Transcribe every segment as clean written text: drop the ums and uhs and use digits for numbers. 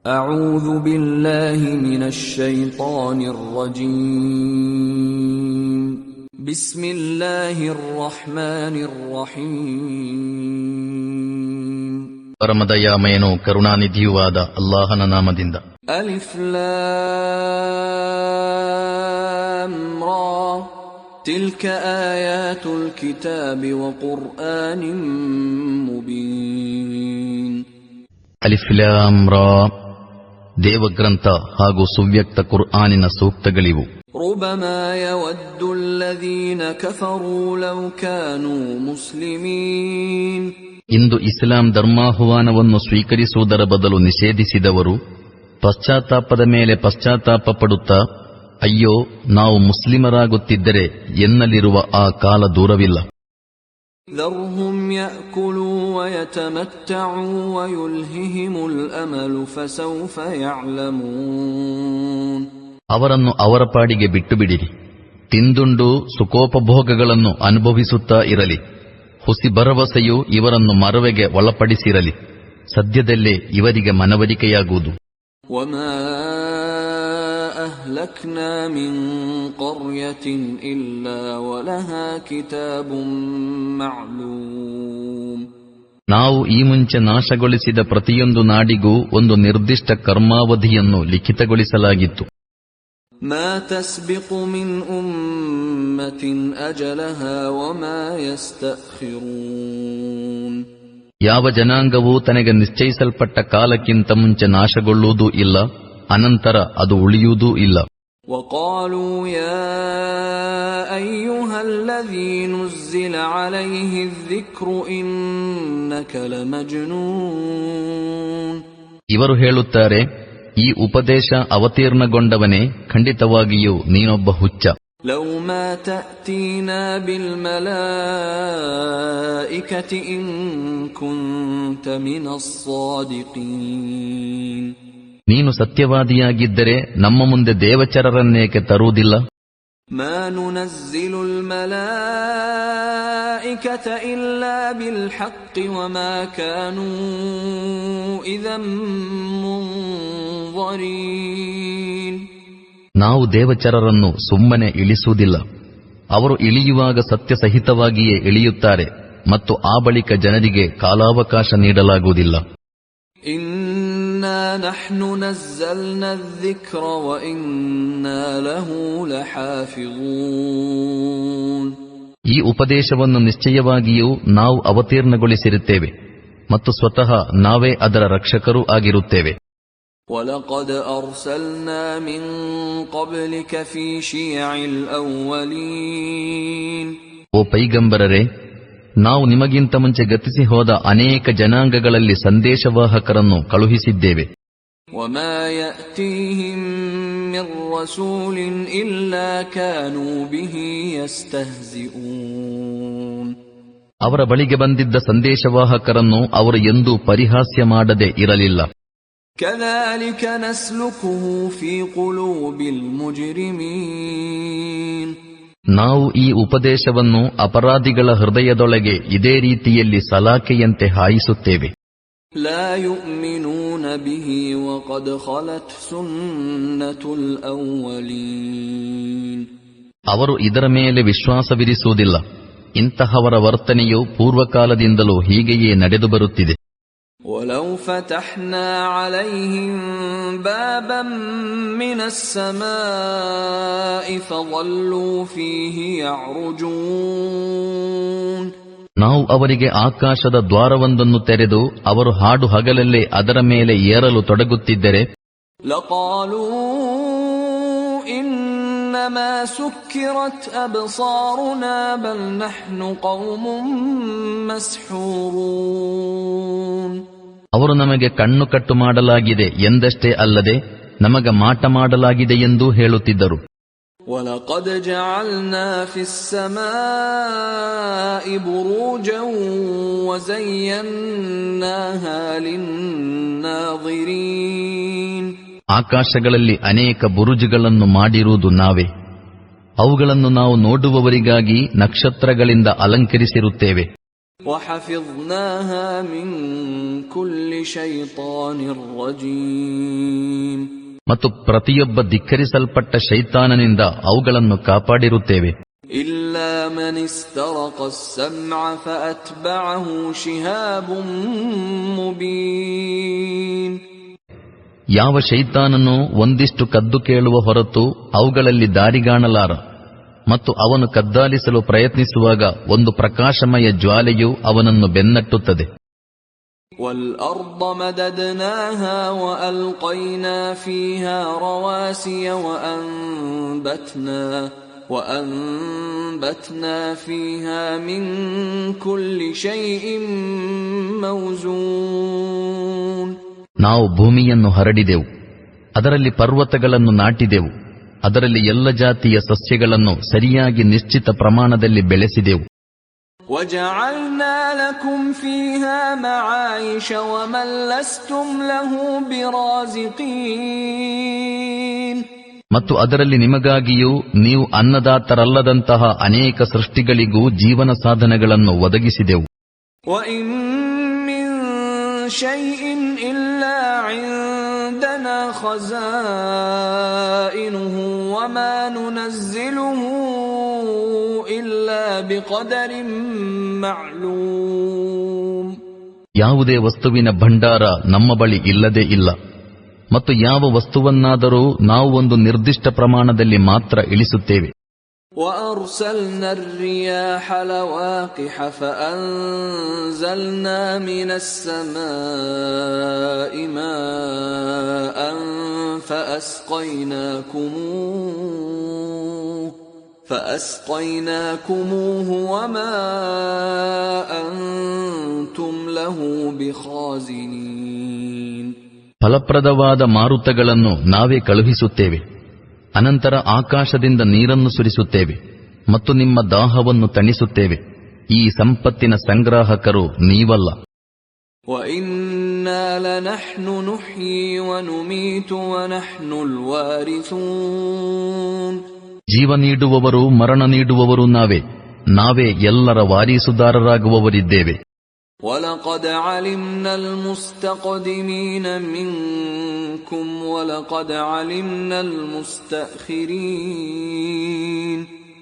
أعوذ بالله من الشيطان الرجيم بسم الله الرحمن الرحيم ಪರಮದಯಾಮಯನೂ ಕರುಣಾನಿಧಿಯೂ ಆದ ಅಲ್ಲಾಹನ ನಾಮದಿಂದ. ಅಲಿಫ್ ಲಾಮ್ ರಾ ತಿಲ್ಕ ಆಯಾತುಲ್ ಕಿತಾಬಿ ವ ಕುರ್ಆನಿನ್ ಮುಬೀನ್. ಅಲಿಫ್ ಲಾಮ್ ರಾ ದೇವಗ್ರಂಥ ಹಾಗೂ ಸುವ್ಯಕ್ತ ಕುರ್ಆನಿನ ಸೂಕ್ತಗಳಿವು. ರುಬಮಾ ಯವದ್ದು ಅಲ್ಲದೀನ ಕಫರೂ ಲೌ ಕಾನೂ ಮುಸ್ಲಿಮೀನ್. ಇಂದು ಇಸ್ಲಾಂ ಧರ್ಮಾಹ್ವಾನವನ್ನು ಸ್ವೀಕರಿಸುವುದರ ಬದಲು ನಿಷೇಧಿಸಿದವರು ಪಶ್ಚಾತ್ತಾಪದ ಮೇಲೆ ಪಶ್ಚಾತ್ತಾಪ ಪಡುತ್ತಾ ಅಯ್ಯೋ ನಾವು ಮುಸ್ಲಿಮರಾಗುತ್ತಿದ್ದರೆ ಎನ್ನಲಿರುವ ಆ ಕಾಲ ದೂರವಿಲ್ಲ. ذرهم يأكلوا ويتمتعوا ويلههم الأمل فسوف يعلمون. ಅವರನ್ನು ಅವರ ಪಾಡಿಗೆ ಬಿಟ್ಟು ಬಿಡಿರಿ, ತಿಂದುಂಡು ಸುಖೋಪಭೋಗಗಳನ್ನು ಅನುಭವಿಸುತ್ತಾ ಇರಲಿ. ಹುಸಿ ಭರವಸೆಯು ಇವರನ್ನು ಮರವೆಗೆ ಒಳಪಡಿಸಿರಲಿ, ಸದ್ಯದಲ್ಲೇ ಇವರಿಗೆ ಮನವರಿಕೆಯಾಗುವುದು. وما أهلكنا من قرية إلا ولها كتاب معلوم. ನಾವು ಈ ಮುಂಚೆ ನಾಶಗೊಳಿಸಿದ ಪ್ರತಿಯೊಂದು ನಾಡಿಗೂ ಒಂದು ನಿರ್ದಿಷ್ಟ ಕರ್ಮಾವಧಿಯನ್ನು ಲಿಖಿತಗೊಳಿಸಲಾಗಿತ್ತು. ما تسبق من أمة أجلها وما يستأخرون. ಯಾವ ಜನಾಂಗವೂ ತನಗೆ ನಿಶ್ಚಯಿಸಲ್ಪಟ್ಟ ಕಾಲಕ್ಕಿಂತ ಮುಂಚೆ ನಾಶಗೊಳ್ಳುವುದೂ ಇಲ್ಲ, ಅನಂತರ ಅದು ಉಳಿಯುವುದೂ ಇಲ್ಲ. وقالوا يا أيها الذي نزل عليه الذكر إنك لمجنون. ಇವರು ಹೇಳುತ್ತಾರೆ, ಈ ಉಪದೇಶ ಅವತೀರ್ಣಗೊಂಡವನೇ, ಖಂಡಿತವಾಗಿಯೂ ನೀನೊಬ್ಬ ಹುಚ್ಚ. لو ما تأتينا بالملائكة إن كنت من الصادقين. ನೀನು ಸತ್ಯವಾದಿಯಾಗಿದ್ದರೆ ನಮ್ಮ ಮುಂದೆ ದೇವಚರರನ್ನೇಕೆ ತರುವುದಿಲ್ಲ? ما ننزل الملائكة إلا بالحق وما كانوا إذا منظرين. ನಾವು ದೇವಚರರನ್ನು ಸುಮ್ಮನೆ ಇಳಿಸುವುದಿಲ್ಲ, ಅವರು ಇಳಿಯುವಾಗ ಸತ್ಯಸಹಿತವಾಗಿಯೇ ಇಳಿಯುತ್ತಾರೆ ಮತ್ತು ಆ ಬಳಿಕ ಜನರಿಗೆ ಕಾಲಾವಕಾಶ ನೀಡಲಾಗುವುದಿಲ್ಲ. إنا نحن نزلنا الذكر وإنا له لحافظون. ಈ ಉಪದೇಶವನ್ನು ನಿಶ್ಚಯವಾಗಿಯೂ ನಾವು ಅವತೀರ್ಣಗೊಳಿಸಿರುತ್ತೇವೆ ಮತ್ತು ಸ್ವತಃ ನಾವೇ ಅದರ ರಕ್ಷಕರೂ ಆಗಿರುತ್ತೇವೆ. وَلَقَدْ أَرْسَلْنَا مِن قَبْلِكَ فِي شِيَعِ الْأَوَّلِينَ. ಓ ಪೈಗಂಬರರೇ, ನಾವು ನಿಮಗಿಂತ ಮುಂಚೆ ಗತಿಸಿ ಹೋದ ಅನೇಕ ಜನಾಂಗಗಳಲ್ಲಿ ಸಂದೇಶವಾಹಕರನ್ನು ಕಳುಹಿಸಿದ್ದೇವೆ. وَمَا يَأْتِيهِم مِّن رَّسُولٍ إِلَّا كَانُوا بِهِ يَسْتَهْزِئُونَ. ಅವರ ಬಳಿಗೆ ಬಂದಿದ್ದ ಸಂದೇಶವಾಹಕರನ್ನು ಅವರು ಎಂದೂ ಪರಿಹಾಸ್ಯ ಮಾಡದೆ ಇರಲಿಲ್ಲ. كَذَلِكَ نَسْلُكُهُ فِي قُلُوبِ الْمُجْرِمِينَ. ನಾವು ಈ ಉಪದೇಶವನ್ನು ಅಪರಾಧಿಗಳ ಹೃದಯದೊಳಗೆ ಇದೇ ರೀತಿಯಲ್ಲಿ ಸಲಾಕೆಯಂತೆ ಹಾಯಿಸುತ್ತೇವೆ. لا يؤمنون به وقد خلت سنة الأولين. ಅವರು ಇದರ ಮೇಲೆ ವಿಶ್ವಾಸವಿರಿಸುವುದಿಲ್ಲ, ಇಂತಹವರ ವರ್ತನೆಯು ಪೂರ್ವಕಾಲದಿಂದಲೂ ಹೀಗೆಯೇ ನಡೆದು ಬರುತ್ತಿದೆ. ولو فتحنا عليهم بابا من السماء فظلوا فيه يعرجون. ನಾವು ಅವರಿಗೆ ಆಕಾಶದ ದ್ವಾರವೊಂದನ್ನು ತೆರೆದು ಅವರು ಹಾಡು ಹಗಲಲ್ಲೇ ಅದರ ಮೇಲೆ ಏರಲು ತೊಡಗುತ್ತಿದ್ದರೆ لقالوا إنما سكرت أبصارنا بل نحن قوم مسحورون. ಅವರು ನಮಗೆ ಕಣ್ಣು ಕಟ್ಟು ಮಾಡಲಾಗಿದೆ ಎಂದಷ್ಟೇ ಅಲ್ಲದೆ ನಮಗ ಮಾಟ ಮಾಡಲಾಗಿದೆ ಎಂದೂ ಹೇಳುತ್ತಿದ್ದರು. وَلَقَدْ جَعَلْنَا فِي السَّمَاءِ بُرُوجًا وَزَيَّنَّاهَا لِلنَّاظِرِينَ. ಆಕಾಶಗಳಲ್ಲಿ ಅನೇಕ ಬುರುಜುಗಳನ್ನು ಮಾಡಿರುವುದು ನಾವೇ, ಅವುಗಳನ್ನು ನಾವು ನೋಡುವವರಿಗಾಗಿ ನಕ್ಷತ್ರಗಳಿಂದ ಅಲಂಕರಿಸಿರುತ್ತೇವೆ. وحفظناها من كل شيطان رجيم. ಮತ್ತು ಪ್ರತಿಯೊಬ್ಬ ಧಿಕ್ಕರಿಸಲ್ಪಟ್ಟ ಶೈತಾನನಿಂದ ಅವುಗಳನ್ನು ಕಾಪಾಡಿರುತ್ತೇವೆ. إلا من استرق السمع فأتبعه شهاب مبين. ಯಾವ ಶೈತಾನನು ಒಂದಿಷ್ಟು ಕದ್ದು ಕೇಳುವ ಹೊರತು ಅವುಗಳಲ್ಲಿ ದಾರಿಗಾಣಲಾರ, ಮತ್ತು ಅವನು ಕದ್ದಾಲಿಸಲು ಪ್ರಯತ್ನಿಸುವಾಗ ಒಂದು ಪ್ರಕಾಶಮಯ ಜ್ವಾಲೆಯು ಅವನನ್ನು ಬೆನ್ನಟ್ಟುತ್ತದೆ. وَالْأَرْضَ مَدَدْنَاهَا وَأَلْقَيْنَا فِيهَا رَوَاسِيَ وَأَنبَتْنَا فِيهَا مِنْ كُلِّ شَيْءٍ مَوْزُونٍ. ನಾವು ಭೂಮಿಯನ್ನು ಹರಡಿದೆವು, ಅದರಲ್ಲಿ ಪರ್ವತಗಳನ್ನು ನಾಟಿದೆವು, ಅದರಲ್ಲಿ ಎಲ್ಲ ಜಾತಿಯ ಸಸ್ಯಗಳನ್ನು ಸರಿಯಾಗಿ ನಿಶ್ಚಿತ ಪ್ರಮಾಣದಲ್ಲಿ ಬೆಳೆಸಿದೆವು. وَجَعَلْنَا لَكُمْ فِيهَا مَعَايِشَ وَمَنْ لَسْتُمْ لَهُ بِرَازِقِينَ. ಮತ್ತು ಅದರಲ್ಲಿ ನಿಮಗಾಗಿಯೂ ನೀವು ಅನ್ನದಾತರಲ್ಲದಂತಹ ಅನೇಕ ಸೃಷ್ಟಿಗಳಿಗೂ ಜೀವನ ಸಾಧನಗಳನ್ನು ಒದಗಿಸಿದೆವು. وَإِن مِّن شَيْءٍ إِلَّا عِندَنَا خَزَائِنُهُ وَمَا نُنَزِّلُهُ إِلَّا بِقَدَرٍ مَّعْلُومٍ. ಯಾವುದೇ ವಸ್ತುವಿನ ಭಂಡಾರ ನಮ್ಮ ಬಳಿ ಇಲ್ಲದೇ ಇಲ್ಲ, ಮತ್ತು ಯಾವ ವಸ್ತುವನ್ನಾದರೂ ನಾವು ಒಂದು ನಿರ್ದಿಷ್ಟ ಪ್ರಮಾಣದಲ್ಲಿ ಮಾತ್ರ ಇಳಿಸುತ್ತೇವೆ. وَأَرْسَلْنَا الرِّيَاحَ لَوَاقِحَ فَأَنزَلْنَا مِنَ السَّمَاءِ مَاءً فَأَسْقَيْنَاكُمُوهُ وَمَا أَنْتُمْ لَهُ بِخَازِنِينَ. ಫಲಪ್ರದವಾದ ಮಾರುತಗಳನ್ನು ನಾವೇ ಕಳುಹಿಸುತ್ತೇವೆ, ಅನಂತರ ಆಕಾಶದಿಂದ ನೀರನ್ನು ಸುರಿಸುತ್ತೇವೆ ಮತ್ತು ನಿಮ್ಮ ದಾಹವನ್ನು ತಣಿಸುತ್ತೇವೆ. ಈ ಸಂಪತ್ತಿನ ಸಂಗ್ರಾಹಕರು ನೀವಲ್ಲ. وَإِنَّا لَنَحْنُ نُحْيِي وَنُمِيتُ وَنَحْنُ الْوَارِثُونَ. ಜೀವ ನೀಡುವವರು ಮರಣ ನೀಡುವವರು ನಾವೇ ಎಲ್ಲರ ವಾರೀಸುದಾರರಾಗುವವರಿದ್ದೇವೆ. وَلَقَدْ عَلِمْنَا الْمُسْتَقْدِمِينَ مِنْكُمْ وَلَقَدْ عَلِمْنَا الْمُسْتَأْخِرِينَ.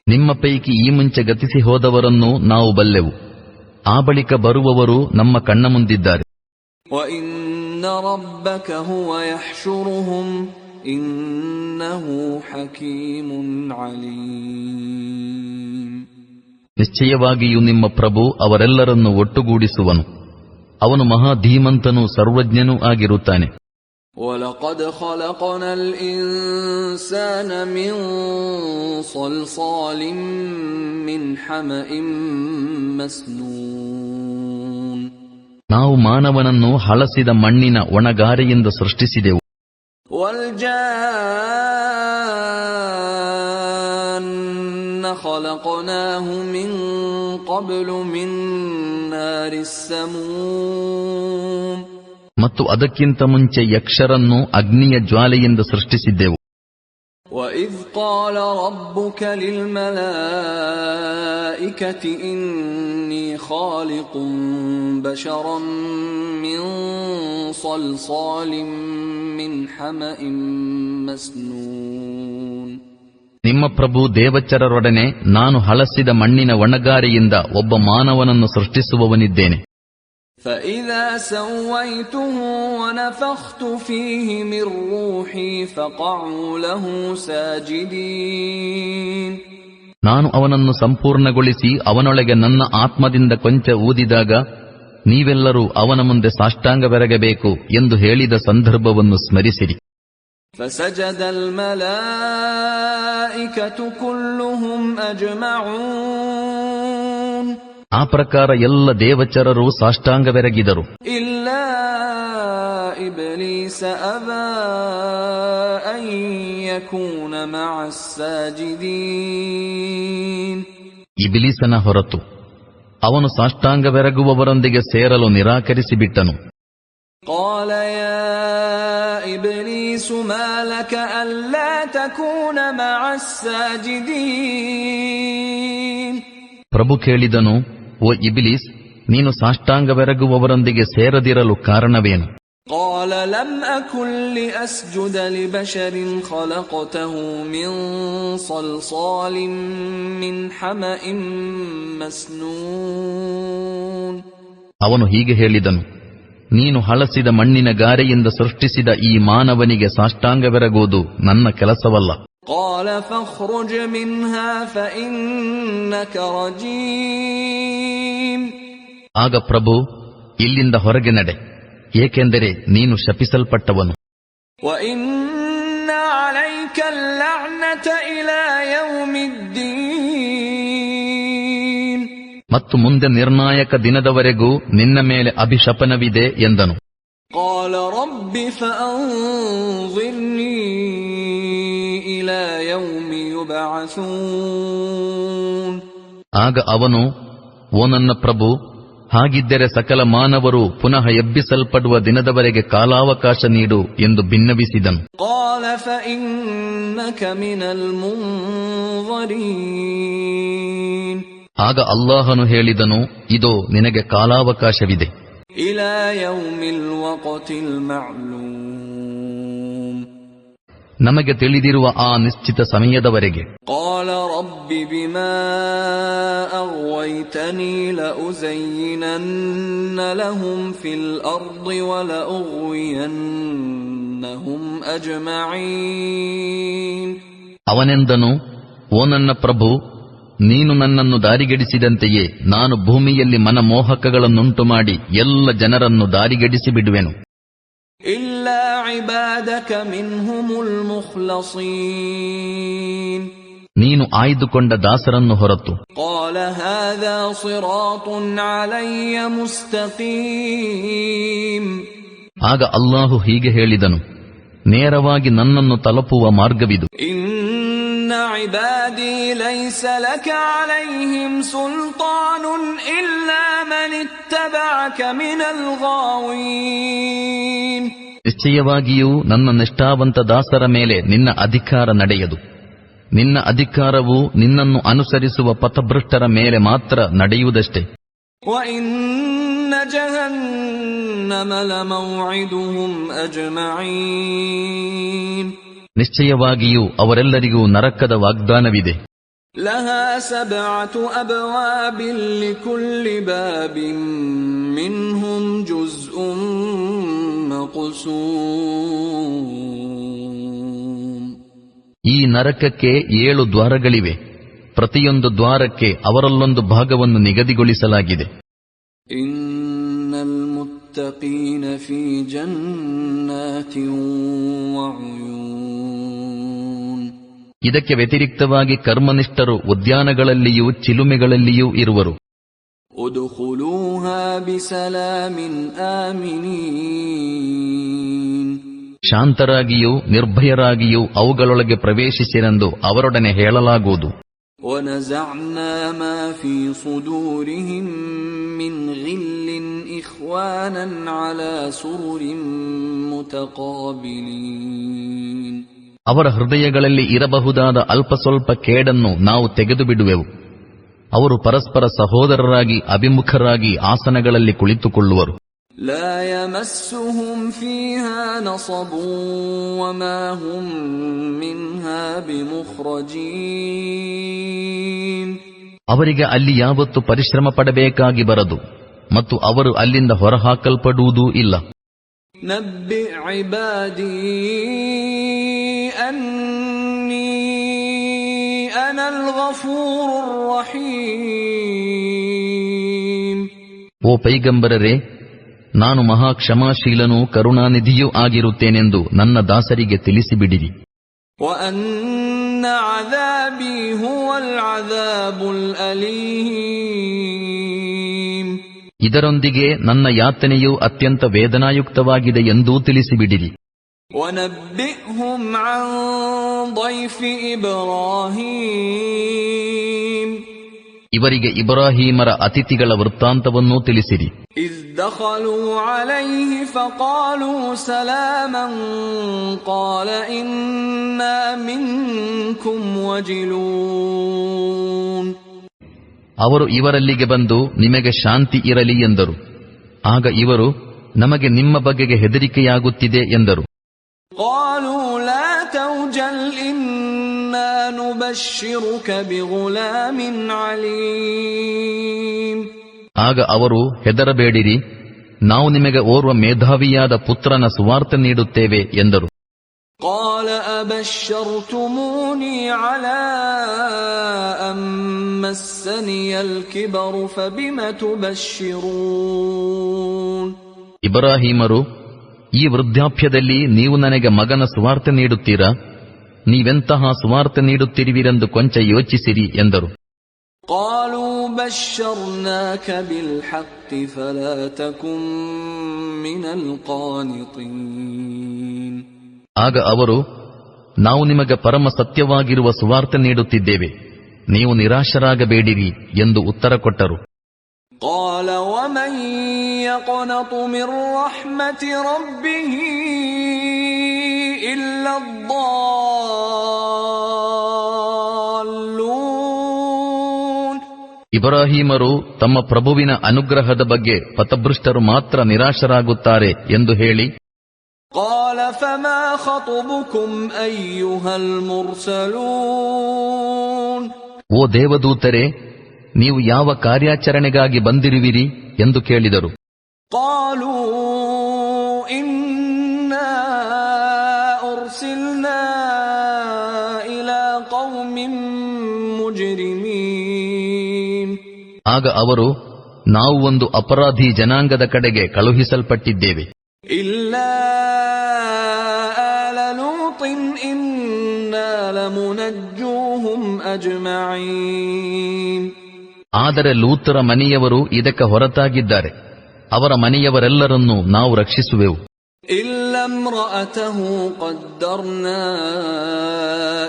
ನಿಮ್ಮ ಪೈಕಿ ಈ ಮುಂಚೆ ಗತಿಸಿ ಹೋದವರನ್ನು ನಾವು ಬಲ್ಲೆವು, ಆ ಬಳಿಕ ಬರುವವರು ನಮ್ಮ ಕಣ್ಣ ಮುಂದಿದ್ದಾರೆ. وَإِنَّ رَبَّكَ هُوَ يَحْشُرُهُمْ إِنَّهُ حَكِيمٌ عَلِيمٌ. ನಿಶ್ಚಯವಾಗಿಯೂ ನಿಮ್ಮ ಪ್ರಭು ಅವರೆಲ್ಲರನ್ನು ಒಟ್ಟುಗೂಡಿಸುವನು, ಅವನು ಮಹಾಧೀಮಂತನೂ ಸರ್ವಜ್ಞನೂ ಆಗಿರುತ್ತಾನೆ. وَلَقَدْ خَلَقْنَا الْإِنسَانَ مِنْ صَلْصَالٍ مِّنْ حَمَإٍ مَسْنُونٍ. ನಾವು ಮಾನವನನ್ನು ಹಳಸಿದ ಮಣ್ಣಿನ ಒಣಗಾರೆಯಿಂದ ಸೃಷ್ಟಿಸಿದೆವು. وَالْجَانَّ خَلَقْنَاهُ مِنْ قَبْلُ مِنْ نَارِ السَّمُومِ. ಮತ್ತು ಅದಕ್ಕಿಂತ ಮುಂಚೆ ಯಕ್ಷರನ್ನು ಅಗ್ನಿಯ ಜ್ವಾಲೆಯಿಂದ ಸೃಷ್ಟಿಸಿದ್ದೆವು. وَإِذْ قَالَ رَبُّكَ لِلْمَلَائِكَةِ إِنِّي خَالِقٌ بَشَرًا مِّن صَلْصَالٍ مِّنْ حَمَإٍ مَسْنُونٍ. ನಿಮ್ಮ ಪ್ರಭು ದೇವಚರರೊಡನೆ ನಾನು ಹಳಸಿದ ಮಣ್ಣಿನ ಒಣಗಾರೆಯಿಂದ ಒಬ್ಬ ಮಾನವನನ್ನು ಸೃಷ್ಟಿಸುವವನಿದ್ದೇನೆ. فَإِذَا سَوَّيْتُهُ وَنَفَخْتُ فِيهِ مِنْ رُوحِي فَقَعُوا لَهُ سَاجِدِينَ. ನಾನು ಅವನನ್ನು ಸಂಪೂರ್ಣಗೊಳಿಸಿ ಅವನೊಳಗೆ ನನ್ನ ಆತ್ಮದಿಂದ ಕೊಂಚ ಊದಿದಾಗ ನೀವೆಲ್ಲರೂ ಅವನ ಮುಂದೆ ಸಾಷ್ಟಾಂಗವೆರಗಬೇಕು ಎಂದು ಹೇಳಿದ ಸಂದರ್ಭವನ್ನು ಸ್ಮರಿಸಿರಿ. فَسَجَدَ الْمَلَائِكَةُ كُلُّهُمْ أَجْمَعُونَ. ಆ ಪ್ರಕಾರ ಎಲ್ಲ ದೇವಚರರು ಸಾಷ್ಟಾಂಗವೆರಗಿದರು. إِلَّا إِبْلِيسَ أَبَى أَن يَكُونَ مَعَ السَّاجِدِينَ. ಇಬ್ಲೀಸನ ಹೊರತು ಅವನು ಸಾಷ್ಟಾಂಗವೆರಗುವವರೊಂದಿಗೆ ಸೇರಲು ನಿರಾಕರಿಸಿಬಿಟ್ಟನು. قَالَ يَا إِبْلِيسُ مَا لَكَ أَلَّا تَكُونَ مَعَ السَّاجِدِينَ. ಪ್ರಭು ಕೇಳಿದನು, ಓ ಇಬ್ಲೀಸ್, ನೀನು ಸಾಷ್ಟಾಂಗವೆರಗುವವರೊಂದಿಗೆ ಸೇರದಿರಲು ಕಾರಣವೇನು? قال لم أكن لأسجد لبشر خلقته من صلصال من حمأ مسنون. ಅವನು ಹೀಗೆ ಹೇಳಿದನು, ನೀನು ಹಳಸಿದ ಮಣ್ಣಿನ ಗಾರೆಯಿಂದ ಸೃಷ್ಟಿಸಿದ ಈ ಮಾನವನಿಗೆ ಸಾಷ್ಟಾಂಗವೆರಗುವುದು ನನ್ನ ಕೆಲಸವಲ್ಲ. قال فاخرج منها فإنك رجيم. ಆಗ ಪ್ರಭು, ಇಲ್ಲಿಂದ ಹೊರಗೆ ನಡೆ, ಏಕೆಂದರೆ ನೀನು ಶಪಿಸಲ್ಪಟ್ಟವನು. وَإِنَّ عَلَيْكَ اللَّعْنَةَ إِلَى يَوْمِ الدِّينِ. ಮತ್ತು ಮುಂದೆ ನಿರ್ಣಾಯಕ ದಿನದವರೆಗೂ ನಿನ್ನ ಮೇಲೆ ಅಭಿಶಪನವಿದೆ ಎಂದನು. قَالَ رَبِّ فَأَنظِرْنِي إِلَى يَوْمِ يُبْعَثُونَ. ಆಗ ಅವನು, ಓ ನನ್ನ ಪ್ರಭು, ಹಾಗಿದ್ದರೆ ಸಕಲ ಮಾನವರು ಪುನಃ ಎಬ್ಬಿಸಲ್ಪಡುವ ದಿನದವರೆಗೆ ಕಾಲಾವಕಾಶ ನೀಡು ಎಂದು ಭಿನ್ನವಿಸಿದನು. قَالَ فَإِنَّكَ مِنَ الْمُنظَرِينَ. ಆಗ ಅಲ್ಲಾಹನು ಹೇಳಿದನು, ಇದೋ ನಿನಗೆ ಕಾಲಾವಕಾಶವಿದೆ. إِلَى يَوْمِ الْوَقْتِ الْمَعْلُومِ. ನಮಗೆ ತಿಳಿದಿರುವ ಆ ನಿಶ್ಚಿತ ಸಮಯದವರೆಗೆ. قَالَ رَبِّ بِمَا أَغْوَيْتَنِي لَأُزَيِّنَنَّ لَهُمْ فِي الْأَرْضِ وَلَأُغْوِيَنَّهُمْ أَجْمَعِينَ. ಅವನೆಂದನು, ಓ ನನ್ನ ಪ್ರಭು, ನೀನು ನನ್ನನ್ನು ದಾರಿಗೆಡಿಸಿದಂತೆಯೇ ನಾನು ಭೂಮಿಯಲ್ಲಿ ಮನಮೋಹಕಗಳನ್ನುಂಟು ಮಾಡಿ ಎಲ್ಲ ಜನರನ್ನು ದಾರಿಗೆಡಿಸಿ ಬಿಡುವೆನು. إِلَّا عِبَادَكَ مِنْهُمُ الْمُخْلَصِينَ. ನೀನು ಆಯ್ದುಕೊಂಡ ದಾಸರನ್ನು ಹೊರತು. قَالَ هَذَا صِرَاطٌ عَلَيَّ مُسْتَقِيمٌ. ಆಗ ಅಲ್ಲಾಹು ಹೀಗೆ ಹೇಳಿದನು, ನೇರವಾಗಿ ನನ್ನನ್ನು ತಲುಪುವ ಮಾರ್ಗವಿದು. إِنَّ عِبَادِي لَيْسَ لَكَ عَلَيْهِمْ سُلْطَانٌ إِلَّا مَنِ اتَّبَعَكَ مِنَ الْغَاوِينَ. ನಿಶ್ಚಯವಾಗಿಯೂ ನನ್ನ ನಿಷ್ಠಾವಂತ ದಾಸರ ಮೇಲೆ ನಿನ್ನ ಅಧಿಕಾರ ನಡೆಯದು. ನಿನ್ನ ಅಧಿಕಾರವು ನಿನ್ನನ್ನು ಅನುಸರಿಸುವ ಪಥಭ್ರಷ್ಟರ ಮೇಲೆ ಮಾತ್ರ ನಡೆಯುವುದಷ್ಟೇ. وَإِنَّ جَهَنَّمَ لَمَوْعِدُهُمْ أَجْمَعِينَ. ನಿಶ್ಚಯವಾಗಿಯೂ ಅವರೆಲ್ಲರಿಗೂ ನರಕದ ವಾಗ್ದಾನವಿದೆ. لَهَا 7 أَبْوَابٍ لِكُلِّ بَابٍ مِّنْهُمْ جُزْءٌ مَّقْسُومٌ. ಈ ನರಕಕ್ಕೆ 7 ದ್ವಾರಗಳಿವೆ. ಪ್ರತಿಯೊಂದು ದ್ವಾರಕ್ಕೆ ಅವರಲ್ಲೊಂದು ಭಾಗವನ್ನು ನಿಗದಿಗೊಳಿಸಲಾಗಿದೆ. إِنَّ الْمُتَّقِينَ فِي جَنَّاتٍ وَعُيُونٍ. ಇದಕ್ಕೆ ವ್ಯತಿರಿಕ್ತವಾಗಿ ಕರ್ಮನಿಷ್ಠರು ಉದ್ಯಾನಗಳಲ್ಲಿಯೂ ಚಿಲುಮೆಗಳಲ್ಲಿಯೂ ಇರುವರು. ادخلوها بسلام آمنين. ಶಾಂತರಾಗಿಯೂ ನಿರ್ಭಯರಾಗಿಯೂ ಅವುಗಳೊಳಗೆ ಪ್ರವೇಶಿಸಿರೆಂದು ಅವರೊಡನೆ ಹೇಳಲಾಗುವುದು. ونزعنا ما في صدورهم من غل إخوانا على سرر متقابلين. ಅವರ ಹೃದಯಗಳಲ್ಲಿ ಇರಬಹುದಾದ ಅಲ್ಪ ಸ್ವಲ್ಪ ಕೇಡನ್ನು ನಾವು ತೆಗೆದು ಬಿಡುವೆವು. ಅವರು ಪರಸ್ಪರ ಸಹೋದರರಾಗಿ ಅಭಿಮುಖರಾಗಿ ಆಸನಗಳಲ್ಲಿ ಕುಳಿತುಕೊಳ್ಳುವರು. لا يمسهم فيها نصب وما هم منها بمخرجين. ಅವರಿಗೆ ಅಲ್ಲಿ ಯಾವತ್ತು ಪರಿಶ್ರಮ ಪಡಬೇಕಾಗಿ ಬರದು ಮತ್ತು ಅವರು ಅಲ್ಲಿಂದ ಹೊರಹಾಕಲ್ಪಡುವುದೂ ಇಲ್ಲ. نبئ عبادي أني أنا الغفور الرحيم. ಓ ಪೈಗಂಬರರೇ, ನಾನು ಮಹಾ ಕ್ಷಮಾಶೀಲನೂ ಕರುಣಾನಿಧಿಯೂ ಆಗಿರುತ್ತೇನೆಂದು ನನ್ನ ದಾಸರಿಗೆ ತಿಳಿಸಿಬಿಡಿರಿ. وأن عذابي هو العذاب الأليم. ಇದರೊಂದಿಗೆ ನನ್ನ ಯಾತನೆಯು ಅತ್ಯಂತ ವೇದನಾಯುಕ್ತವಾಗಿದೆ ಎಂದೂ ತಿಳಿಸಿಬಿಡಿರಿ. وَنَبِّئْهُمْ عَنْ ضَيْفِ إِبْرَاهِيمَ. ಇವರಿಗೆ ಇಬ್ರಾಹೀಮರ ಅತಿಥಿಗಳ ವೃತ್ತಾಂತವನ್ನೂ ತಿಳಿಸಿರಿ. إِذْ دَخَلُوا عَلَيْهِ فَقَالُوا سَلَامًا قَالَ إِنَّا مِنْكُمْ وَجِلُونَ. ಅವರು ಇವರಲ್ಲಿಗೆ ಬಂದು ನಿಮಗೆ ಶಾಂತಿ ಇರಲಿ ಎಂದರು. ಆಗ ಇವರು, ನಮಗೆ ನಿಮ್ಮ ಬಗೆಗೆ ಹೆದರಿಕೆಯಾಗುತ್ತಿದೆ ಎಂದರು. قالوا لا توجل إنا نبشرك بغلام عليم. ಆಗ ಅವರು, ಹೆದರಬೇಡಿರಿ, ನಾವು ನಿಮಗೆ ಓರ್ವ ಮೇಧಾವಿಯಾದ ಪುತ್ರನ ಸುವಾರ್ತೆ ನೀಡುತ್ತೇವೆ ಎಂದರು. قال أبشرتموني على أن مسني الكبر فبم تبشرون. ಇಬ್ರಾಹಿಮರು, ಈ ವೃದ್ಧಾಪ್ಯದಲ್ಲಿ ನೀವು ನನಗೆ ಮಗನ ಸುವಾರ್ತೆ ನೀಡುತ್ತೀರಾ? ನೀವೆಂತಹ ಸುವಾರ್ತೆ ನೀಡುತ್ತಿರುವಿರೆಂದು ಕೊಂಚ ಯೋಚಿಸಿರಿ ಎಂದರು. قالوا بشرناك بالحق فلا تكن من القانطين. ಆಗ ಅವರು, ನಾವು ನಿಮಗೆ ಪರಮ ಸತ್ಯವಾಗಿರುವ ಸುವಾರ್ತೆ ನೀಡುತ್ತಿದ್ದೇವೆ, ನೀವು ನಿರಾಶರಾಗಬೇಡಿರಿ ಎಂದು ಉತ್ತರ ಕೊಟ್ಟರು. قال ومن يقنط من رحمة ربه إلا الضالون. ಇಬ್ರಾಹಿಮರು ತಮ್ಮ ಪ್ರಭುವಿನ ಅನುಗ್ರಹದ ಬಗ್ಗೆ ಪಥಭೃಷ್ಟರು ಮಾತ್ರ ನಿರಾಶರಾಗುತ್ತಾರೆ ಎಂದು ಹೇಳಿ, قال فما خطبكم أيها المرسلون. ಓ ದೇವದೂತರೇ, ನೀವು ಯಾವ ಕಾರ್ಯಾಚರಣೆಗಾಗಿ ಬಂದಿರುವಿರಿ ಎಂದು ಕೇಳಿದರು. قالوا إنا أرسلنا إلى قوم مجرمين. ಆಗ ಅವರು, ನಾವು ಒಂದು ಅಪರಾಧಿ ಜನಾಂಗದ ಕಡೆಗೆ ಕಳುಹಿಸಲ್ಪಟ್ಟಿದ್ದೇವೆ. إلا آل لوط إنا لمنجوهم أجمعين. ಆದರೆ ಲೂತರ ಮನೆಯವರು ಇದಕ್ಕೆ ಹೊರತಾಗಿದ್ದಾರೆ, ಅವರ ಮನೆಯವರೆಲ್ಲರನ್ನೂ ನಾವು ರಕ್ಷಿಸುವೆವು. إلا امرأته قدرنا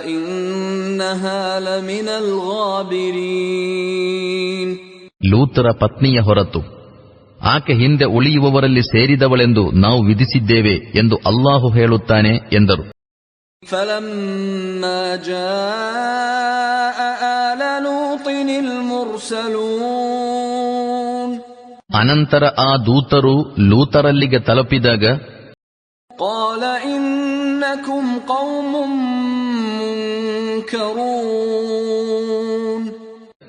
إنها لمن الغابرين. ಲೂತರ ಪತ್ನಿಯ ಹೊರತು ಆಕೆ ಹಿಂದೆ ಉಳಿಯುವವರಲ್ಲಿ ಸೇರಿದವಳೆಂದು ನಾವು ವಿಧಿಸಿದ್ದೇವೆ ಎಂದು ಅಲ್ಲಾಹು ಹೇಳುತ್ತಾನೆ ಎಂದರು. فلما جاء آل لوط المرسلون. ಅನಂತರ ಆ ದೂತರು ಲೂತರಲ್ಲಿಗೆ ತಲುಪಿದಾಗ, قال إنكم قوم منكرون.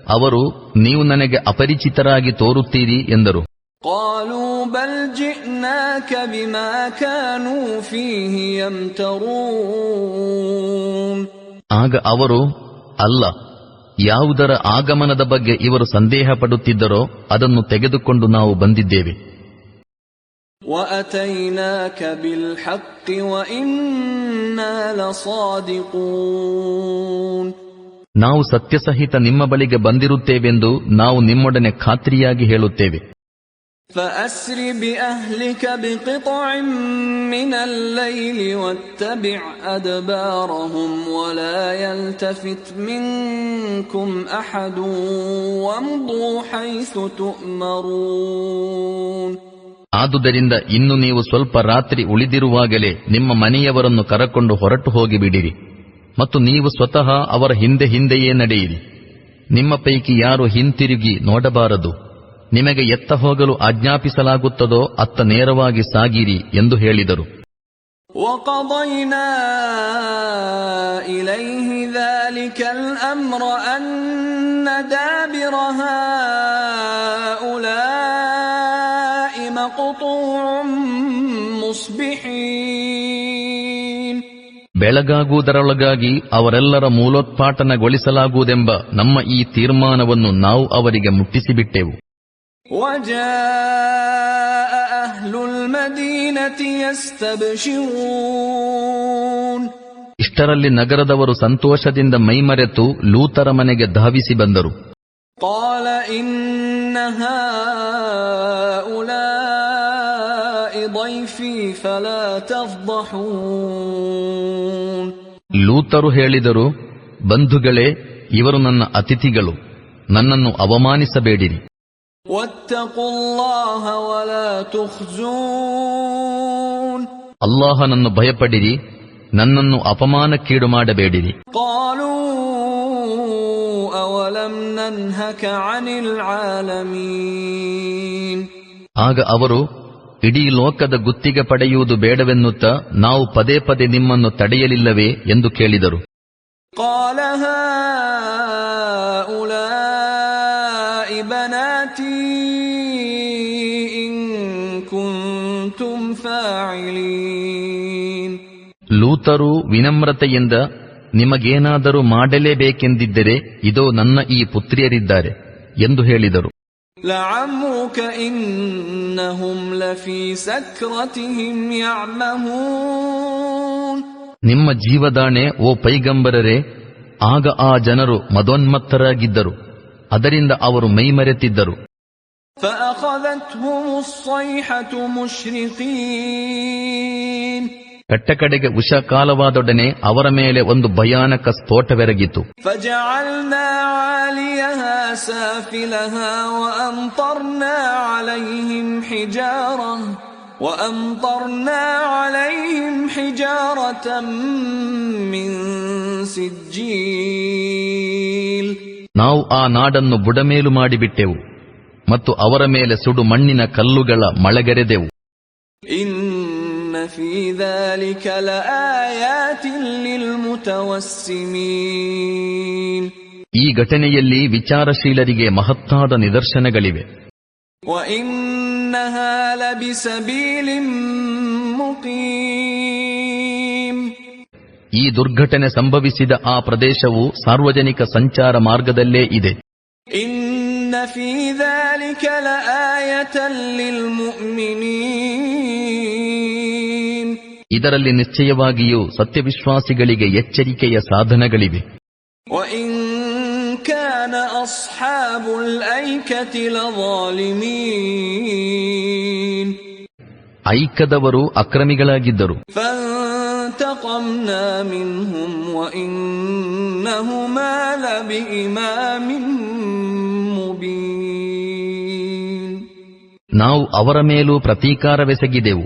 ಅವರು, ನೀವು ನನಗೆ ಅಪರಿಚಿತರಾಗಿ ತೋರುತ್ತೀರಿ ಎಂದರು. قالوا بل جئناك بما كانوا فيه يمترون. ಆಗ ಅವರು, ಅಲ್ಲ, ಯಾವುದರ ಆಗಮನದ ಬಗ್ಗೆ ಇವರು ಸಂದೇಹ ಪಡುತ್ತಿದ್ದರೋ ಅದನ್ನು ತೆಗೆದುಕೊಂಡು ನಾವು ಬಂದಿದ್ದೇವೆ. وأتيناك بالحق وإنا لصادقون. ನಾವು ಸತ್ಯಸಹಿತ ನಿಮ್ಮ ಬಳಿಗೆ ಬಂದಿರುತ್ತೇವೆಂದು ನಾವು ನಿಮ್ಮೊಡನೆ ಖಾತ್ರಿಯಾಗಿ ಹೇಳುತ್ತೇವೆ. فأسر بأهلك بقطع من الليل واتبع أدبارهم ولا يلتفت منكم أحد وامضوا حيث تؤمرون. ಆದುದರಿಂದ ಇನ್ನು ನೀವು ಸ್ವಲ್ಪ ರಾತ್ರಿ ಉಳಿದಿರುವಾಗಲೇ ನಿಮ್ಮ ಮನೆಯವರನ್ನು ಕರಕೊಂಡು ಹೊರಟು ಹೋಗಿಬಿಡಿರಿ ಮತ್ತು ನೀವು ಸ್ವತಃ ಅವರ ಹಿಂದೆಯೇ ನಡೆಯಿರಿ. ನಿಮ್ಮ ಪೈಕಿ ಯಾರು ಹಿಂತಿರುಗಿ ನೋಡಬಾರದು. ನಿಮಗೆ ಎತ್ತ ಹೋಗಲು ಆಜ್ಞಾಪಿಸಲಾಗುತ್ತದೋ ಅತ್ತ ನೇರವಾಗಿ ಸಾಗಿರಿ ಎಂದು ಹೇಳಿದರು. وَقَضَيْنَا إِلَيْهِ ذَلِكَ الْأَمْرَ أَنَّ دَابِرَ هَؤُلَاءِ مَقْطُوعٌ مُصْبِحِينَ. ಬೆಳಗಾಗುವುದರೊಳಗಾಗಿ ಅವರೆಲ್ಲರ ಮೂಲೋತ್ಪಾಟನಗೊಳಿಸಲಾಗುವುದೆಂಬ ನಮ್ಮ ಈ ತೀರ್ಮಾನವನ್ನು ನಾವು ಅವರಿಗೆ ಮುಟ್ಟಿಸಿಬಿಟ್ಟೆವು. وَجَاءَ أَهْلُ الْمَدِينَةِ يَسْتَبْشِرُونَ. ಇಷ್ಟರಲ್ಲಿ ನಗರದವರು ಸಂತೋಷದಿಂದ ಮೈಮರೆತು ಲೂತರ ಮನೆಗೆ ಧಾವಿಸಿ ಬಂದರು. قَالَ إِنَّ هَؤُلَاءِ ضَيْفِي فَلَا تَفْضَحُونَ. ಲೂತರು ಹೇಳಿದರು, ಬಂಧುಗಳೇ, ಇವರು ನನ್ನ ಅತಿಥಿಗಳು, ನನ್ನನ್ನು ಅವಮಾನಿಸಬೇಡಿರಿ. وَاتَّقُوا اللَّهَ وَلَا تُخْزُونِ. ಅಲ್ಲಾಹನನ್ನು ಭಯಪಡಿರಿ, ನನ್ನನ್ನು ಅಪಮಾನಕ್ಕೀಡು ಮಾಡಬೇಡಿರಿ. قَالُوا أولم ننهك عن العالمين. ಆಗ ಅವರು, ಇಡೀ ಲೋಕದ ಗುತ್ತಿಗೆ ಪಡೆಯುವುದು ಬೇಡವೆನ್ನುತ್ತಾ ನಾವು ಪದೇ ಪದೇ ನಿಮ್ಮನ್ನು ತಡೆಯಲಿಲ್ಲವೇ ಎಂದು ಕೇಳಿದರು. قال هؤلاء بناتي إن كنتم فاعلين. ಲೂತರು ವಿನಮ್ರತೆಯಿಂದ, ನಿಮಗೇನಾದರೂ ಮಾಡಲೇಬೇಕೆಂದಿದ್ದರೆ ಇದೋ ನನ್ನ ಈ ಪುತ್ರಿಯರಿದ್ದಾರೆ ಎಂದು ಹೇಳಿದರು. لعمرك إنهم لفي سكرتهم يعمهون. ನಿಮ್ಮ ಜೀವದಾಣೆ ಓ ಪೈಗಂಬರರೇ, ಆಗ ಆ ಜನರು ಮದೋನ್ಮತ್ತರಾಗಿದ್ದರು, ಅದರಿಂದ ಅವರು ಮೈಮರೆತಿದ್ದರು. فأخذتهم الصيحة مشرقين. ಕಟ್ಟಕಡೆಗೆ ಉಷಕಾಲವಾದೊಡನೆ ಅವರ ಮೇಲೆ ಒಂದು ಭಯಾನಕ ಸ್ಫೋಟವೆರಗಿತು. فجعلنا عاليها سافلها وأمطرنا عليهم حجارة من سجيل. ನಾವು ಆ ನಾಡನ್ನು ಬುಡಮೇಲು ಮಾಡಿಬಿಟ್ಟೆವು ಮತ್ತು ಅವರ ಮೇಲೆ ಸುಡು ಮಣ್ಣಿನ ಕಲ್ಲುಗಳ ಮಳೆಗರೆದೆವು. إن في ذلك لآيات للمتوسمين. ಈ ಘಟನೆಯಲ್ಲಿ ವಿಚಾರಶೀಲರಿಗೆ ಮಹತ್ತಾದ ನಿದರ್ಶನಗಳಿವೆ. وإنها لبسبيل مقيم. ಈ ದುರ್ಘಟನೆ ಸಂಭವಿಸಿದ ಆ ಪ್ರದೇಶವು ಸಾರ್ವಜನಿಕ ಸಂಚಾರ ಮಾರ್ಗದಲ್ಲೇ ಇದೆ. إن في ذلك لآية للمؤمنين. ಇದರಲ್ಲಿ ನಿಶ್ಚಯವಾಗಿಯೂ ಸತ್ಯವಿಶ್ವಾಸಿಗಳಿಗೆ ಎಚ್ಚರಿಕೆಯ ಸಾಧನಗಳಿವೆ. وإن كان أصحاب الأيكة لظالمين. ಐಕ್ಯದವರು ಅಕ್ರಮಿಗಳಾಗಿದ್ದರು. فانتقمنا منهم وإنهما لبإمام مبين. ನಾವು ಅವರ ಮೇಲೂ ಪ್ರತೀಕಾರವೆಸಗಿದೆವು.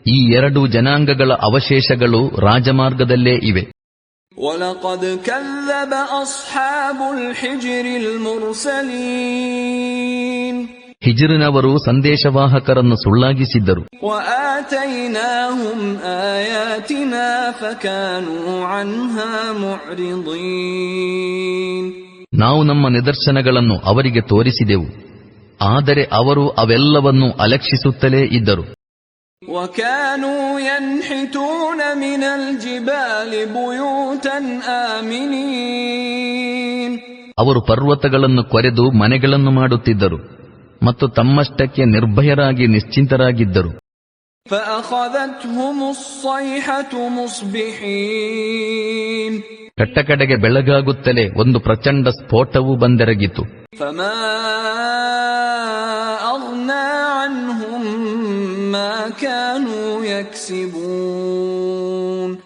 ಈ ಎರಡು ಜನಾಂಗಗಳ ಅವಶೇಷಗಳು ರಾಜಮಾರ್ಗದಲ್ಲೇ ಇವೆ. وَلَقَدْ كَذَّبَ أَصْحَابُ الْحِجْرِ الْمُرْسَلِينَ. ಹಿಜ್ರಿನವರು ಸಂದೇಶವಾಹಕರನ್ನು ಸುಳ್ಳಾಗಿಸಿದ್ದರು. وَآتَيْنَاهُمْ آيَاتِنَا فَكَانُوا عَنْهَا مُعْرِضِينَ. ನಾವು ನಮ್ಮ ನಿದರ್ಶನಗಳನ್ನು ಅವರಿಗೆ ತೋರಿಸಿದೆವು, ಆದರೆ ಅವರು ಅವೆಲ್ಲವನ್ನೂ ಅಲಕ್ಷಿಸುತ್ತಲೇ ಇದ್ದರು. وَكَانُوا يَنْحِتُونَ مِنَ الْجِبَالِ بُيُوتًا آمِنِينَ. ಅವರು ಪರ್ವತಗಳನ್ನು ಕೊರೆದು ಮನೆಗಳನ್ನು ಮಾಡುತ್ತಿದ್ದರು ಮತ್ತು ತಮ್ಮಷ್ಟಕ್ಕೆ ನಿರ್ಭಯರಾಗಿ ನಿಶ್ಚಿಂತರಾಗಿದ್ದರು. فَأَخَذَتْهُمُ الصَّيْحَةُ مُصْبِحِينَ. ಕಟ್ಟಕಡೆಗೆ ಬೆಳಗಾಗುತ್ತಲೇ ಒಂದು ಪ್ರಚಂಡ ಸ್ಫೋಟವೂ ಬಂದೆರಗಿತು. فَمَا أَغْنَى عَنْهُمْ مَا كَانُوا يَكْسِبُونَ.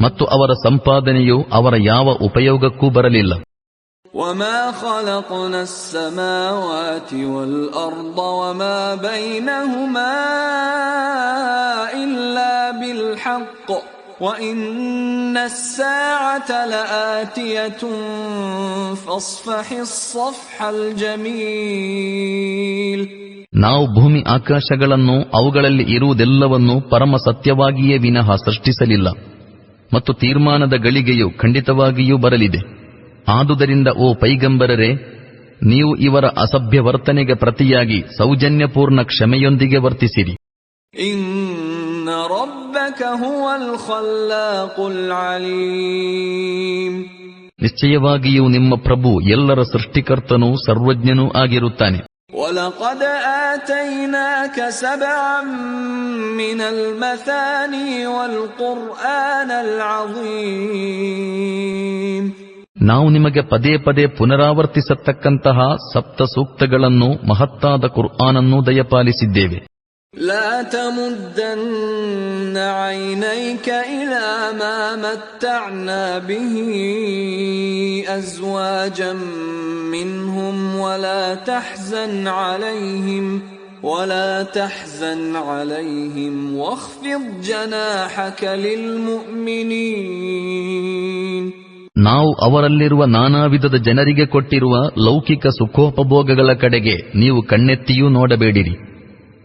ಮತ್ತು ಅವರ ಸಂಪಾದನೆಯು ಅವರ ಯಾವ ಉಪಯೋಗಕ್ಕೂ ಬರಲಿಲ್ಲ. وَمَا خَلَقْنَا السَّمَاوَاتِ وَالْأَرْضَ وَمَا بَيْنَهُمَا إِلَّا بِالْحَقِّ وَإِنَّ السَّاعَةَ لَآتِيَةٌ فَاصْفَحِ الصَّفْحَ الْجَمِيلَ. ನಾವು ಭೂಮಿ ಆಕಾಶಗಳನ್ನು ಅವುಗಳಲ್ಲಿ ಇರುವುದೆಲ್ಲವನ್ನೂ ಪರಮ ಸತ್ಯವಾಗಿಯೇ ವಿನಃ ಸೃಷ್ಟಿಸಲಿಲ್ಲ ಮತ್ತು ತೀರ್ಮಾನದ ಗಳಿಗೆಯು ಖಂಡಿತವಾಗಿಯೂ ಬರಲಿದೆ. ಆದುದರಿಂದ ಓ ಪೈಗಂಬರರೇ, ನೀವು ಇವರ ಅಸಭ್ಯ ವರ್ತನೆಗೆ ಪ್ರತಿಯಾಗಿ ಸೌಜನ್ಯಪೂರ್ಣ ಕ್ಷಮೆಯೊಂದಿಗೆ ವರ್ತಿಸಿರಿ. ಇನ್ನ ರಬ್ಬಕ ಹುವಲ್ ಖಲ್ಲಾಕುಲ್ ಅಲೀಂ. ನಿಶ್ಚಯವಾಗಿಯೂ ನಿಮ್ಮ ಪ್ರಭು ಎಲ್ಲರ ಸೃಷ್ಟಿಕರ್ತನೂ ಸರ್ವಜ್ಞನೂ ಆಗಿರುತ್ತಾನೆ. وَلَقَدْ آتَيْنَاكَ سَبْعًا مِنَ الْمَثَانِي وَالْقُرْآنَ الْعَظِيمَ. ನಾವು ನಿಮಗೆ ಪದೇ ಪದೇ ಪುನರಾವರ್ತಿಸತಕ್ಕಂತಹ ಸಪ್ತ ಸೂಕ್ತಗಳನ್ನು ಮಹತ್ತಾದ ಕುರ್ಆನನ್ನು ದಯಪಾಲಿಸಿದ್ದೇವೆ. لا تمدن عينيك إلى ما متعنا به أزواجا منهم ولا تحزن عليهم واخفض جناحك للمؤمنين. ನಾವು ಅವರಲ್ಲಿರುವ ನಾನಾ ವಿಧದ ಜನರಿಗೆ ಕೊಟ್ಟಿರುವ ಲೌಕಿಕ ಸುಖೋಪಭೋಗಗಳ ಕಡೆಗೆ ನೀವು ಕಣ್ಣೆತ್ತಿಯೂ ನೋಡಬೇಡಿರಿ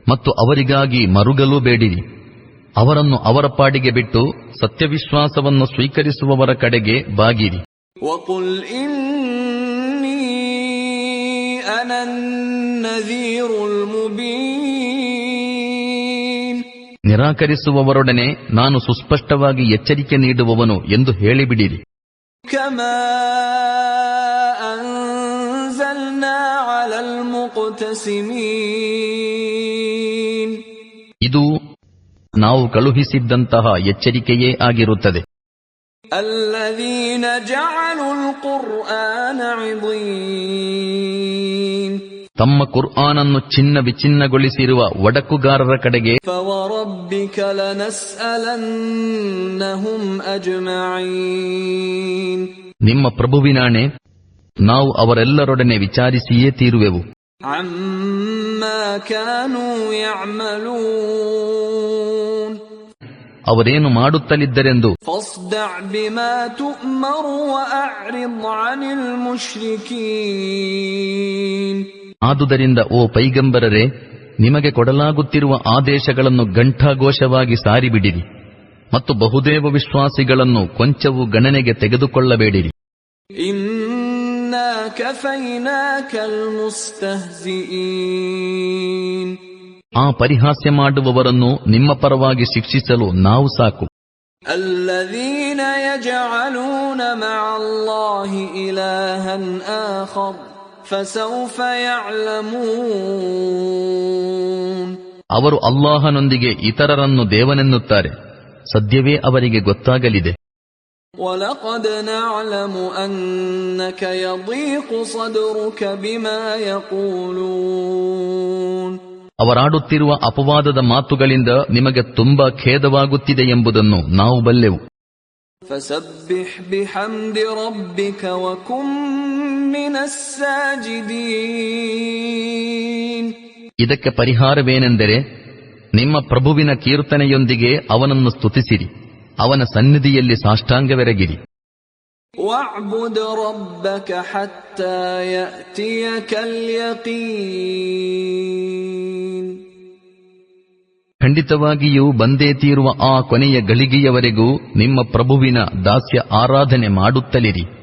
ಮತ್ತು ಅವರಿಗಾಗಿ ಮರುಗಲೂ ಬೇಡಿರಿ. ಅವರನ್ನು ಅವರ ಪಾಡಿಗೆ ಬಿಟ್ಟು ಸತ್ಯವಿಶ್ವಾಸವನ್ನು ಸ್ವೀಕರಿಸುವವರ ಕಡೆಗೆ ಬಾಗಿರಿ. ವಕುಲ್ ಇನ್ನೀ ಅನನ್ನದೀರುಲ್ ಮುಬೀನ್. ನಿರಾಕರಿಸುವವರೊಡನೆ ನಾನು ಸುಸ್ಪಷ್ಟವಾಗಿ ಎಚ್ಚರಿಕೆ ನೀಡುವವನು ಎಂದು ಹೇಳಿಬಿಡಿರಿ. ಕಮಾ ಅನ್ಜಲ್ನಾ ಅಲಲ್ ಮುಕ್ತಸಿಮೀನ್. ಇದು ನಾವು ಕಳುಹಿಸಿದ್ದಂತಹ ಎಚ್ಚರಿಕೆಯೇ ಆಗಿರುತ್ತದೆ. ಅಲ್ಲದೀನ ಜಅಲುಲ್ ಕುರ್ಆನ ಇದೀನ್. ತಮ್ಮ ಕುರ್ಆನನ್ನು ಛಿನ್ನ ವಿಚ್ಛಿನ್ನಗೊಳಿಸಿರುವ ಒಡಕುಗಾರರ ಕಡೆಗೆ ಫವರಬ್ಬಿಕ ಲನಸ್ಅಲನ್ನಹುಂ ಅಜ್ಮഈನ್. ನಿಮ್ಮ ಪ್ರಭುವಿನಾಣೆ, ನಾವು ಅವರೆಲ್ಲರೊಡನೆ ವಿಚಾರಿಸಿಯೇ ತೀರುವೆವು. ಅಮ್ಮಾ ಕಾನೂ ಯಅಮಲೂನ್. ಅವರೇನು ಮಾಡುತ್ತಲಿದ್ದರೆಂದು ಫಸ್ದಅ್ ಬಿಮಾ ತುಅಮರು ವಅರಿದ್ ಅನಿಲ್ ಮುಶ್ರಿಕೀನ್. ಆದುದರಿಂದ ಓ ಪೈಗಂಬರರೇ, ನಿಮಗೆ ಕೊಡಲಾಗುತ್ತಿರುವ ಆದೇಶಗಳನ್ನು ಘಂಟಾಘೋಷವಾಗಿ ಸಾರಿಬಿಡಿರಿ ಮತ್ತು ಬಹುದೇವ ವಿಶ್ವಾಸಿಗಳನ್ನು ಕೊಂಚವೂ ಗಣನೆಗೆ ತೆಗೆದುಕೊಳ್ಳಬೇಡಿರಿ. ಇನ್ನಾ ಕಫೈನಾಕಲ್ ಮುಸ್ತಹ್ಜಿಈನ್. ಆ ಪರಿಹಾಸ್ಯ ಮಾಡುವವರನ್ನು ನಿಮ್ಮ ಪರವಾಗಿ ಶಿಕ್ಷಿಸಲು ನಾವು ಸಾಕು. ಅಲ್ಲದೀನ ಯಜಅಲೂನ ಮಅಲ್ಲಾಹಿ ಇಲಾಹನ್ ಆಖರ್ ಫಸೌಫ ಯಅಲಮೂನ್. ಅವರು ಅಲ್ಲಾಹನೊಂದಿಗೆ ಇತರರನ್ನು ದೇವನೆನ್ನುತ್ತಾರೆ, ಸದ್ಯವೇ ಅವರಿಗೆ ಗೊತ್ತಾಗಲಿದೆ. ವಲಕದ್ ನಅಲಮು ಅನ್ನಕ ಯದೀಕು ಸದ್ರುಕ ಬಿಮಾ ಯಕೂಲೂನ್. ಅವರಾಡುತ್ತಿರುವ ಅಪವಾದದ ಮಾತುಗಳಿಂದ ನಿಮಗೆ ತುಂಬಾ ಖೇದವಾಗುತ್ತಿದೆ ಎಂಬುದನ್ನು ನಾವು ಬಲ್ಲೆವು. ಫಸಬ್ಬಿಹ್ ಬಿಹಮ್ದಿ ರಬ್ಬಿಕ ವಕುನ್ ಮಿನಸ್ ಸಾಜಿದೀನ್. ಇದಕ್ಕೆ ಪರಿಹಾರವೇನೆಂದರೆ ನಿಮ್ಮ ಪ್ರಭುವಿನ ಕೀರ್ತನೆಯೊಂದಿಗೆ ಅವನನ್ನು ಸ್ತುತಿಸಿರಿ, ಅವನ ಸನ್ನಿಧಿಯಲ್ಲಿ ಸಾಷ್ಟಾಂಗವೆರಗಿರಿ. ವಅ್ಬುದ್ ರಬ್ಬಕ ಹತ್ತಾ ಯಅತಿಯಕಲ್ ಯಕೀನ್. ಖಂಡಿತವಾಗಿಯೂ ಬಂದೇ ತೀರುವ ಆ ಕೊನೆಯ ಗಳಿಗೆಯವರೆಗೂ ನಿಮ್ಮ ಪ್ರಭುವಿನ ದಾಸ್ಯ ಆರಾಧನೆ ಮಾಡುತ್ತಲಿರಿ.